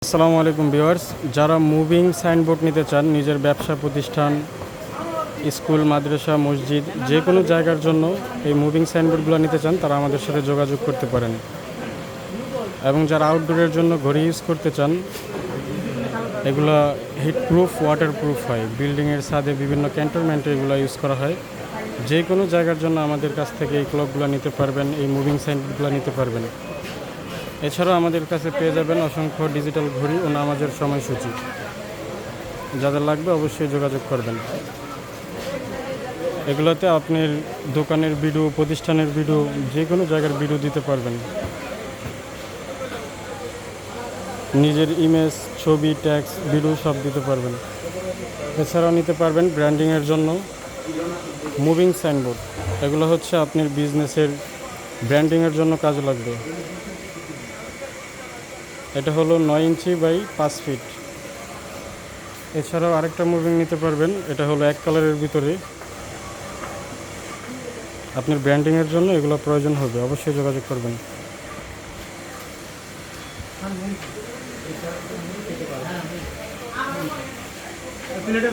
আসসালামু আলাইকুম ভিউয়ার্স, যারা মুভিং সাইনবোর্ড নিতে চান নিজের ব্যবসা প্রতিষ্ঠান, স্কুল, মাদ্রাসা, মসজিদ যে কোনো জায়গার জন্য এই মুভিং সাইনবোর্ডগুলো নিতে চান তারা আমাদের সাথে যোগাযোগ করতে পারেন। এবং যারা আউটডোরের জন্য ঘড়ি ইউজ করতে চান, এগুলো হিট প্রুফ, ওয়াটার প্রুফ হয়। বিল্ডিংয়ের ছাদে বিভিন্ন ক্যান্টনমেন্টে এগুলো ইউজ করা হয়। যে কোনো জায়গার জন্য আমাদের কাছ থেকে এই ক্লকগুলো নিতে পারবেন, এই মুভিং সাইনবোর্ডগুলো নিতে পারবেন। এছাড়াও আমাদের কাছে পেয়ে যাবেন অসংখ্য ডিজিটাল ঘড়ি ও নামাজের সময়সূচি। যাদের লাগবে অবশ্যই যোগাযোগ করবেন। এগুলোতে আপনার দোকানের ভিডিও, প্রতিষ্ঠানের ভিডিও, যে কোনো জায়গার ভিডিও দিতে পারবেন। নিজের ইমেজ, ছবি, ট্যাক্স, ভিডিও সব দিতে পারবেন। এছাড়াও নিতে পারবেন ব্র্যান্ডিংয়ের জন্য মুভিং সাইনবোর্ড। এগুলো হচ্ছে আপনার বিজনেসের ব্র্যান্ডিংয়ের জন্য কাজে লাগবে। এটা হলো 9 ইঞ্চি বাই 5 ফিট। এছাড়াও আরেকটা মুভিং নিতে পারবেন, এটা হলো এক কালারের ভিতরে। আপনার ব্র্যান্ডিংয়ের জন্য এগুলো প্রয়োজন হবে, অবশ্যই যোগাযোগ করবেন। প্লেট